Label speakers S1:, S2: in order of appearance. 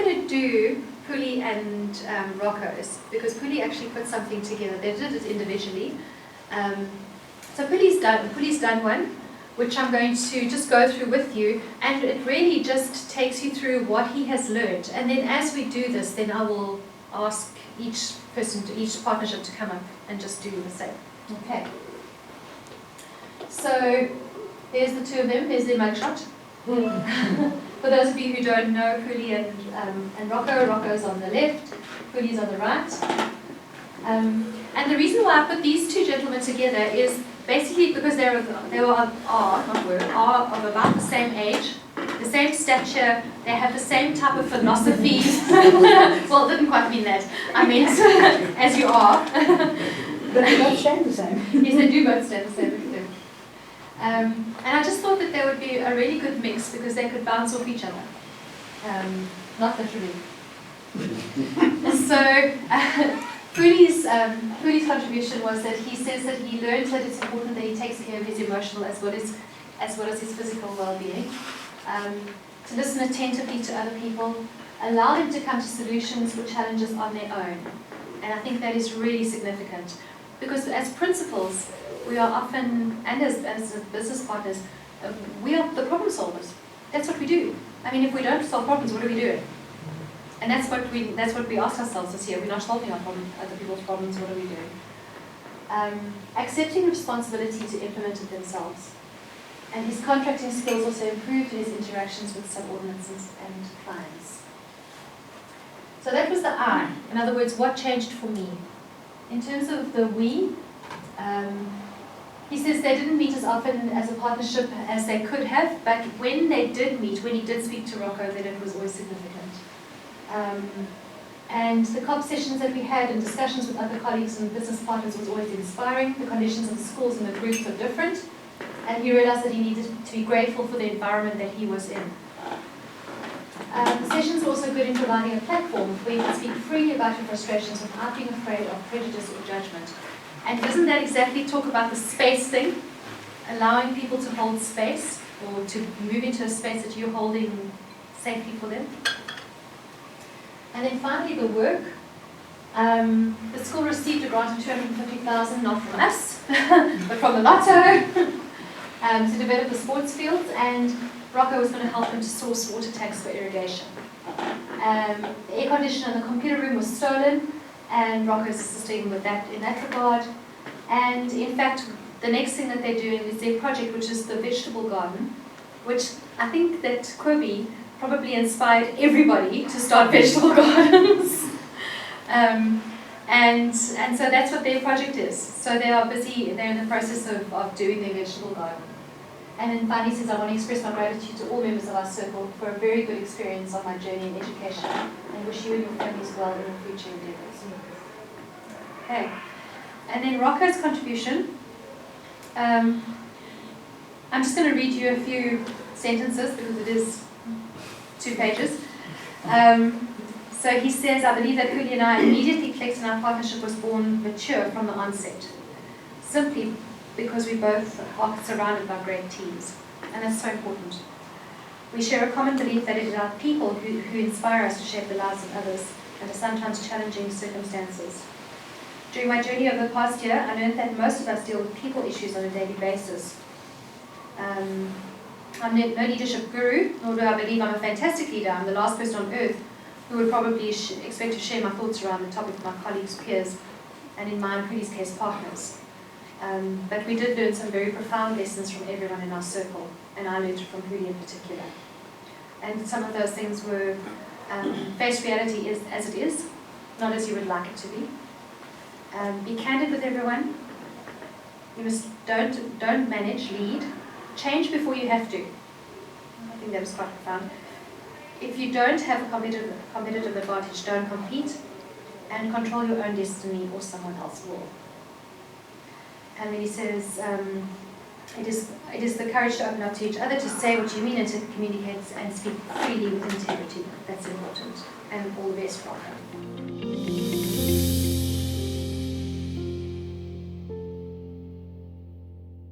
S1: going to do Puli and Rocco's, because Puli actually put something together. They did it individually. So Puli's done one, which I'm going to just go through with you, and it really just takes you through what he has learned. And then as we do this, then I will ask each partnership to come up and just do the same. Okay. So there's the two of them. There's their mugshot. For those of you who don't know Puli and Rocco, Rocco's on the left, Puli's on the right. And the reason why I put these two gentlemen together is basically because they are of about the same age, the same stature, they have the same type of philosophy. Well, it didn't quite mean that. I meant as you are.
S2: But they both stand the same.
S1: Yes, they do both stand the same. And I just thought that they would be a really good mix because they could bounce off each other. Not literally. So, Puli's contribution was that he says that he learns that it's important that he takes care of his emotional as well as his physical well-being. To listen attentively to other people, allow them to come to solutions for challenges on their own. And I think that is really significant. Because as principals, we are often, and as business partners, we are the problem solvers. That's what we do. I mean, if we don't solve problems, what are we doing? And that's what we ask ourselves this year. We're not solving our other people's problems. What are we doing? Accepting responsibility to implement it themselves. And his contracting skills also improved in his interactions with subordinates and clients. So that was the I. In other words, what changed for me? In terms of the we, he says they didn't meet as often as a partnership as they could have, but when they did meet, when he did speak to Rocco, then it was always significant. And the COP sessions that we had and discussions with other colleagues and business partners was always inspiring. The conditions of the schools and the groups are different, and he realized that he needed to be grateful for the environment that he was in. The sessions were also good in providing a platform where you can speak freely about your frustrations without being afraid of prejudice or judgment. And doesn't that exactly talk about the space thing? Allowing people to hold space or to move into a space that you're holding safely for them. And then finally the work. The school received a grant of $250,000, not from us, but from the Lotto, to develop the sports fields, and Rocco was going to help him to source water tanks for irrigation. The air conditioner in the computer room was stolen, and Rocco is assisting with that in that regard. And in fact, the next thing that they're doing is their project, which is the vegetable garden, which I think that Kobe probably inspired everybody to start vegetable gardens. And so that's what their project is. So they are busy, they're in the process of doing their vegetable garden. And then finally says, I want to express my gratitude to all members of our circle for a very good experience on my journey in education, and wish you and your families well in your future endeavors. Okay. And then Rocco's contribution. I'm just going to read you a few sentences because it is 2 pages. So he says, I believe that Puli and I immediately clicked and our partnership was born mature from the onset. Simply because we both are surrounded by great teams. And that's so important. We share a common belief that it is our people who inspire us to shape the lives of others under sometimes challenging circumstances. During my journey over the past year, I learned that most of us deal with people issues on a daily basis. I'm no leadership guru, nor do I believe I'm a fantastic leader. I'm the last person on earth who would probably expect to share my thoughts around the topic with my colleagues, peers, and in my and Puli's case, partners. But we did learn some very profound lessons from everyone in our circle, and I learned from Puli in particular. And some of those things were face reality is as it is, not as you would like it to be. Be candid with everyone. You must don't manage, lead. Change before you have to. I think that was quite profound. If you don't have a competitive advantage, don't compete, and control your own destiny, or someone else will. And then he says, it is the courage to open up to each other, to say what you mean, and to communicate and speak freely with integrity. That's important. And all the best, Rocco.